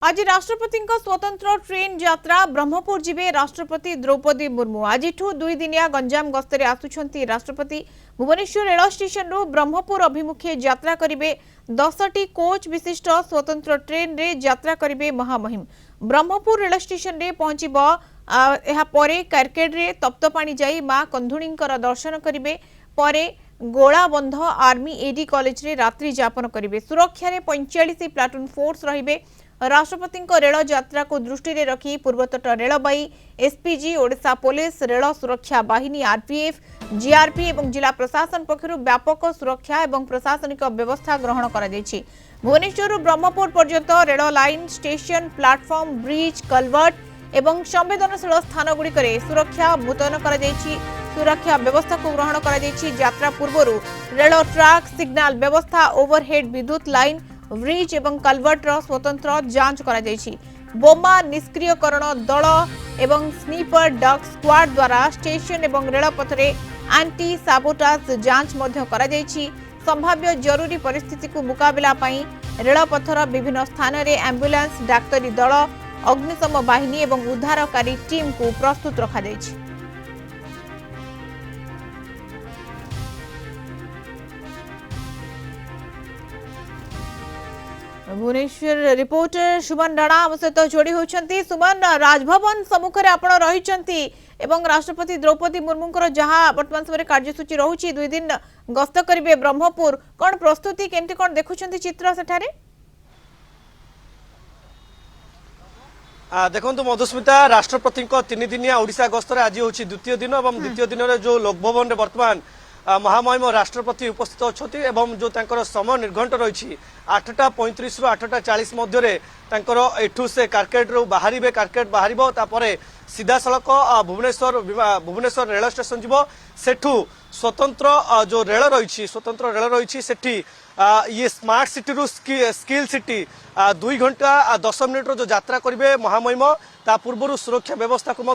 आज राष्ट्रपति स्वतंत्र ट्रेन यात्रा ब्रह्मपुर जीवे राष्ट्रपति द्रौपदी मुर्मू आज 2 दिनिया गंजाम गस्तर आसुंच राष्ट्रपति भुवनेश्वर रेल स्टेशन रु ब्रह्मपुर अभिमुखे यात्रा करेंगे 10टी कोच विशिष्ट स्वतंत्र ट्रेन रे यात्रा करेंगे महामहिम ब्रह्मपुर रेल स्टेशन रे पहुंचे कारकेड रे तप्तपाणी जाई मां कंधुणी दर्शन करेंगे गोलाबंध आर्मी एडी कॉलेज रे रात्रि यापन करेंगे सुरक्षा रे 45 प्लाटून फोर्स रहिबे राष्ट्रपति रेल यात्रा को दृष्टि में रखी पूर्वतट रेलबाई एसपीजी ओडिशा पुलिस रेल सुरक्षा बाहिनी आरपीएफ जीआरपी और जिला प्रशासन पक्षर व्यापक सुरक्षा और प्रशासनिक व्यवस्था ग्रहण कर भुवनेश्वर ब्रह्मपुर पर्यंत rail line station platform bridge culvert और संवेदनशील स्थान गुड़िक सुरक्षा मुतयन कर सुरक्षा व्यवस्था को ग्रहण कर यात्रा पूर्व रेल ट्रैक सिग्नल व्यवस्था ओवरहेड विद्युत लाइन ब्रिज एवं कलवर्टर स्वतंत्र जांच करा जायछि बोमा निष्क्रियकरण दल एवं स्नीपर डग स्क्वाड द्वारा स्टेशन एवं रेलपथ रे एंटी साबोटाज जांच मध्य करा जायछि संभाव्य जरूरी परिस्थिति को मुकाबला पई रेलपथर विभिन्न स्थान रे एम्बुलेंस डाक्तरी दल अग्निशम बाहिनी एवं उद्धारकारी टीम को प्रस्तुत रखा जायछि। भुवनेश्वर रिपोर्टर सुमन राणा आम सहित जोड़ी होती। सुमन, राजभवन सम्मुखें आपण रही एवं राष्ट्रपति द्रौपदी मुर्मू जहाँ वर्तमान समय कार्यसूची रही 2 दिन गस्त करेंगे ब्रह्मपुर कौन प्रस्तुति केमती कौन देखुं चित्र सेठारे? देखो मधुस्मिता, राष्ट्रपति 3 दिनिया ओडिशा गस्तर आज हूँ द्वितीय दिन और द्वितीय दिन में जो लोकभवन वर्तमान महामहिम राष्ट्रपति उपस्थित अच्छा जो तांकर समय निर्घंट रही 8:35 रु 8:40 मध्य एठू से कारकेड रू बाहर कारकेड बाहर सीधा सड़क भुवनेश्वर रेल स्टेशन जीव सेठू स्वतंत्र जो रेल रही सेठी ये स्मार्ट सिटी रू स्किल सिटी 2 घंटा 10 मिनिट जो यात्रा करेंगे महामहिम ता पूर्व सुरक्षा व्यवस्था को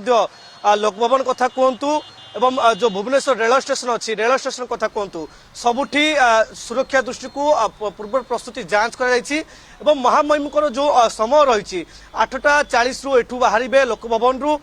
लोकभवन कथा कहतु एवं जो भुवनेश्वर रेल स्टेशन अच्छी रेल स्टेशन कथा कहतु सबुठी सुरक्षा दृष्टि को पूर्व प्रस्तुति जांच कर महामहिम जो समय रही 8:40 रु एठू बाहर लोकभवन रु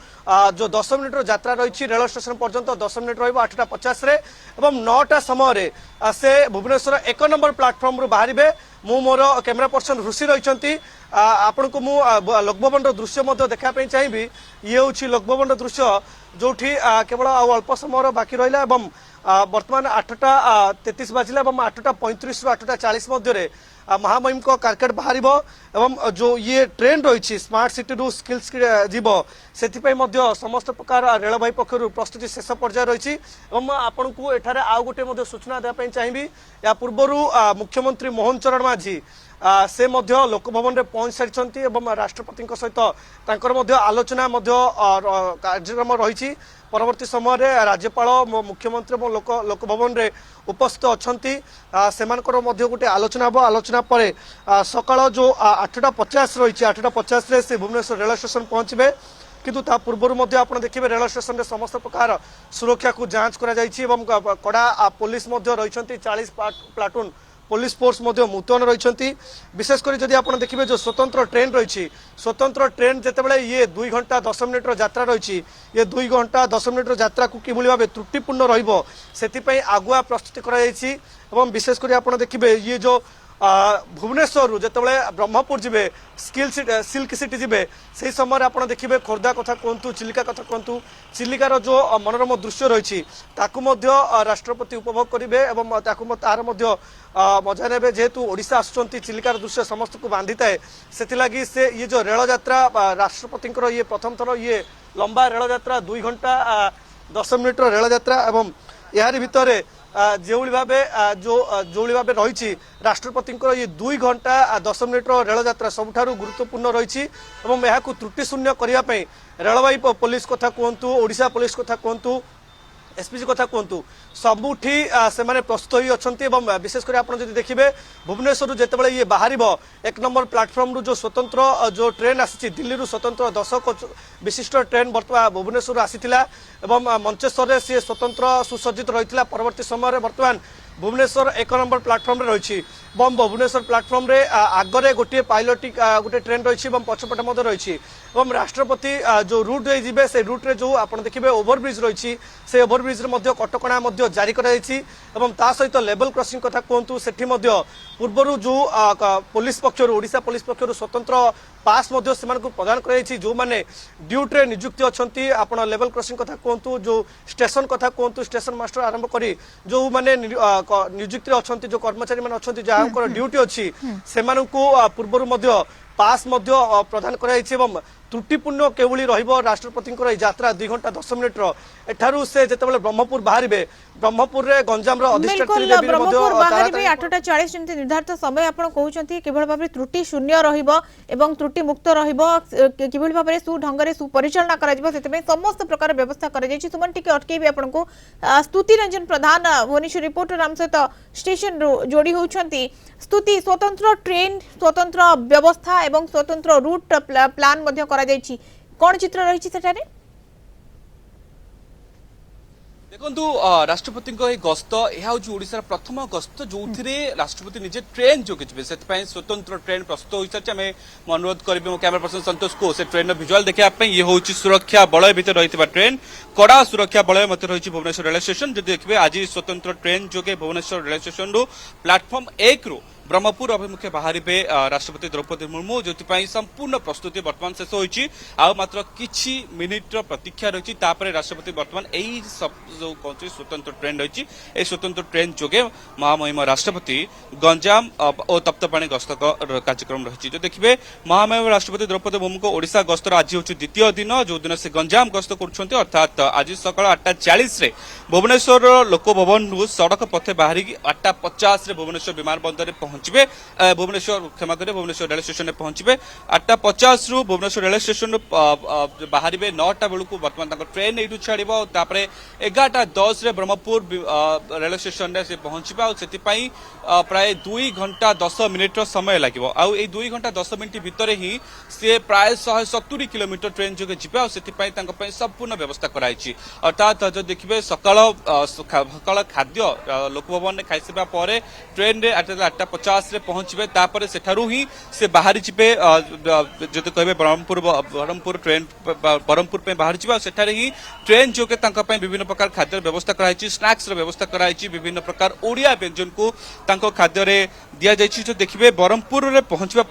जो 10 मिनिट यात्रा रही रेल स्टेशन पर्यंत 10 मिनिट रही 8:50 एवं 9टा समय से भुवनेश्वर 1 नंबर प्लाटफर्म रु बाहर मु मोर कैमेरा पर्सन ऋषि रही आपण को मु लोकभवन दृश्य देखापी चाहिए। ये हूँ लोकभवन दृश्य जो केवल अल्प समय बाकी रहा वर्तमान 8:33 बाजिला 8:35 रु 8:40 मध्य महामहिम को कारकेड बाहर एवं जो ये ट्रेन रही स्मार्ट सिटी रू स्किल्स जीव से समस्त प्रकार रेलवे पक्षर प्रस्तुति शेष पर्याय रही आपण को एठारे आउ गोटे सूचना देवाई चाहिए। या पूर्व मुख्यमंत्री मोहन चरण माझी से लोकभवन में पहुंच सारी राष्ट्रपति सहित आलोचना कार्यक्रम रही परवर्ती समय राज्यपाल मुख्यमंत्री लोकभवन में उपस्थित अच्छा से गोटे आलोचना हम आलोचना पर सकाल जो 8:50 रही 8:50 से भुवनेश्वर रेल स्टेशन पहुंचे किंतु ता पूर्व आप देखिए रेल स्टेशन में समस्त प्रकार सुरक्षा को जांच कर कड़ा पुलिस रही 40 प्लाटून पुलिस फोर्स मुतयन रही विशेषकर जदि आप देखिए जो स्वतंत्र ट्रेन रही स्वतंत्र ट्रेन जितेबाला ये 2 घंटा 10 मिनिट यात्रा रही ये 2 घंटा 10 मिनिट यात्रा को किभली भाव त्रुटिपूर्ण रही आगुआ प्रस्तुति कर विशेषकर आप देखिए ये जो भुवनेश्वर जितेबाला ब्रह्मपुर जीवे सिल्क सिटी जीवे से समय आप देखिए खोर्धा कथा कहतु चिलिका कथा कहतु चिलिकार जो मनोरम दृश्य रही राष्ट्रपति उपभोग करेंगे तार मजा ने जेहेतु ओडिशा आसुंच चिलिकार दृश्य समस्त को बांधि थाए से ये जो रेल यात्रा राष्ट्रपति ये प्रथम थर ये लंबा रेल यात्रा 2 घंटा 10 मिनिट रेल यात्रा एवं यार भितर जो भाव रही राष्ट्रपति ये 2 घंटा 10 मिनिट रेल यात्रा सबुठारु गुरुत्वपूर्ण रही त्रुटि शून्य करने रेलवे पुलिस कथा कहतु ओडिशा पुलिस कथा कहतु एसपीजी कथा कहतु सबुठी से प्रस्तुत होती विशेषकर आप देखिए भुवनेश्वर जितेबाला ये बाहर 1 नंबर प्लाटफर्म रू जो स्वतंत्र जो ट्रेन आसी दिल्ली रू स्वतंत्र 10 कोच विशिष्ट ट्रेन वर्तमान भुवनेश्वर आसीथिला एवं मंचेश्वर सी स्वतंत्र सुसज्जित रही परवर्ती समय वर्तमान भुवनेश्वर 1 नंबर प्लाटफर्म रही भुवनेश्वर प्लाटफर्म रे आगरे गोटे पायलट गोटे ट्रेन रही पछपटे रही राष्ट्रपति जो रूट जी से रूट रे जो आप देखिए ओभरब्रिज रही से ओभरब्रिज कटकणा जारी ता सहित लेवल क्रॉसिंग कथा कहतु से पूर्वर जो पुलिस पक्षर ओडिशा पुलिस पक्षर स्वतंत्र पास से प्रदान कर जो मैंने ड्यूटी नियुक्ति अच्छा लेवल क्रॉसिंग कथा कहतु जो स्टेशन कथा कहतु स्टेशन मास्टर आरंभ करी जो मैंने नियुक्ति अच्छा जो कर्मचारी मैंने अच्छा जहाँ ड्यूटी अच्छी से पूर्वर पास प्रदान कर त्रुटिपूर्ण केवली राष्ट्रपति यात्रा 2 घंटा 10 मिनिट एठारू से जितेबाला ब्रह्मपुर बाहर ब्रह्मपुर रे गंजाम रो अधिष्ठात्री देवी ब्रह्मपुर बाहर 8:40 जंती निर्धारित समय आपण कहउचंती केवल भाबरे त्रुटि शून्य रहिबो एवं त्रुटि मुक्त रहिबो केवल भाबरे सु ढंगरे सुपरिचालना करा जिवो सेते समस्त प्रकार व्यवस्था करा जायछि सुमन टिके अटकेबी आपण को स्तुति रंजन प्रधान भुवनेश्वर रिपोर्टर राम सहित स्टेशन जोड़ी होउचंती स्तुति स्वतंत्र ट्रेन स्वतंत्र व्यवस्था एवं स्वतंत्र रूट प्लान मध्ये करा जायछि कोन चित्र रहिछि सेटारे देखु राष्ट्रपति गस्त यह ओडिशार प्रथम गस्त जो राष्ट्रपति निजे ट्रेन जोगे से स्वतंत्र ट्रेन प्रस्तुत हो सारी आम अनुरोध करी मो कैमरा पर्सन संतोष को से ट्रेन विजुआल देखा ये हूँ सुरक्षा बलय भितर रही ट्रेन कड़ा सुरक्षा बलय मत रही भुवनेश्वर रेलवे स्टेशन जो देखिए आज स्वतंत्र ट्रेन जोगे भुवनेश्वर रेलवे स्टेशन रु प्लाटफर्म 1 रु ब्रह्मपुर अभिमुखे बाहर राष्ट्रपति द्रौपदी मुर्मू जो संपूर्ण प्रस्तुति बर्तमान शेष होती मात्र किछि मिनिट प्रतीक्षा रही राष्ट्रपति बर्तमान यही जो कौन स्वतंत्र ट्रेन रही स्वतंत्र ट्रेन जोगे महामहिम राष्ट्रपति गंजाम और तप्तपाणी गस्त कार्यक्रम रही जो देखिए महामहिम राष्ट्रपति द्रौपदी मुर्मू को ओडिशा गस्तर आज हूँ द्वितीय दिन जो दिन से गंजाम गस्त कर अर्थात आज सकाल 8:40 भुवनेश्वर लोकभवन सड़क पथे बाहर 8:50 भुवनेश्वर विमान बंदर पहुंचे भुवनेश्वर क्षमा करें भुवनेश्वर रेलवे स्टेशन में पहुंचे 8:50 रु भुवनेश्वर रेलवे स्टेशन बाहर 9टा बेलू बर्तमान ट्रेन यू छाड़ 11:10 ब्रह्मपुर रेलवे स्टेशन से पहुंचा और प्राय 2 घंटा 10 मिनिट समय लगे आउ 2 घंटा 10 मिनिट भितर ही सी प्राय 170 किलोमीटर ट्रेन जो जी संपूर्ण व्यवस्था कराई अर्थात जो देखिए सकाल खाद्य लोकभवन में खाईसा ट्रेन 8:50 पहुंचे सेठारू ही से बाहरी जिबे जो कहे ब्रह्मपुर ट्रेन ब्रह्मपुर बाहर जा सेठारे ही ट्रेन जोगे विभिन्न प्रकार खाद्य व्यवस्था कराई स्नैक्स व्यवस्था कराई विभिन्न प्रकार ओडिया व्यंजन को खाद्य दि जाइए जो देखिए ब्रह्मपुर में पहुंचा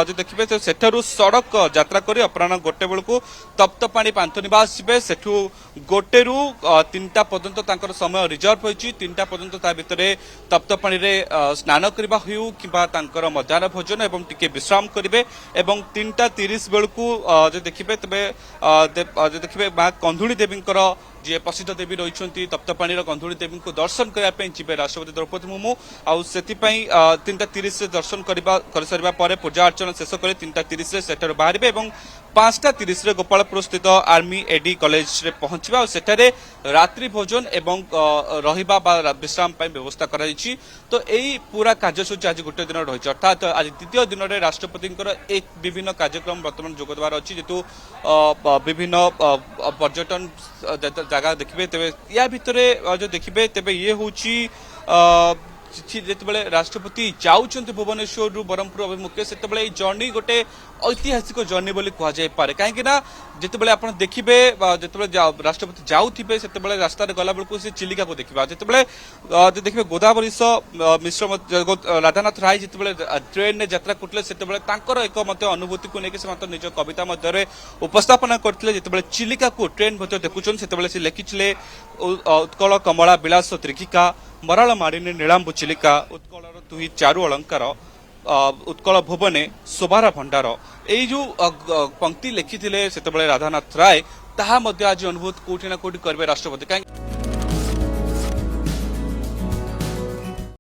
जो देखिए तो सेठारू सड़क यात्रा कर अपराह 1 बेलू तप्तपाणी पांथनिवास जी सेठू 1 रु 3टा पर्यंत समय रिजर्व होती 3टा पर्यंत भितर तप्तपाणी स्नान करने हो कि मध्याह्न भोजन एवं टिके विश्राम करेंगे 3:30 बेलू जो देखिए जो देखिए माँ कंधुड़ी देवी जी प्रसिद्ध देवी रही तप्तपाणी कंधुड़ी देवी को दर्शन करने जी राष्ट्रपति द्रौपदी मुर्मू आउ से 3:30 दर्शन कर सारा पूजा अर्चना शेष कर 3:30 सेठार बाहर 5:30 गोपालपुर स्थित आर्मी एडी कॉलेज रे पहुंचबा और सेठारे रात्रि भोजन एवं रहिबा विश्राम व्यवस्था कराई तो यही पूरा कार्यसूची आज गोटे दिन रही अर्थात आज द्वितीय दिन में राष्ट्रपति विभिन्न कार्यक्रम बर्तमान जोगदार अच्छी जेतु विभिन्न पर्यटन जगह देखिए तेरे या भितर जो देखिए तेरे ये हूँ जिते राष्ट्रपति जाऊँच भुवनेश्वर रु ब्रह्मपुर अभिमुखे से जर्नी गोटे ऐतिहासिक जर्नी बोली कहुए कहीं जिते आप देखिए जो राष्ट्रपति जाऊे से रास्ता गला बेलू से चिलिका को देखा जिते देखिए गोदावरी मिश्र राधानाथ राय जिते ट्रेन यात्रा करते से एक अनुभूति को लेकिन निज कविता मध्य उपस्थापन करते जिते चिलिका को ट्रेन देखुन से लिखिले उत्कल कमला विलास त्रिकिका मराल माड़ीने नीलांबु चिलिका उत्कल तुही चारु अलंकार उत्कल भुवने शोभार भंडार यही जो पंक्ति लिखी से राधानाथ राय ताहा आज अनुभूत कोठी ना कोठी करेंगे राष्ट्रपति कहीं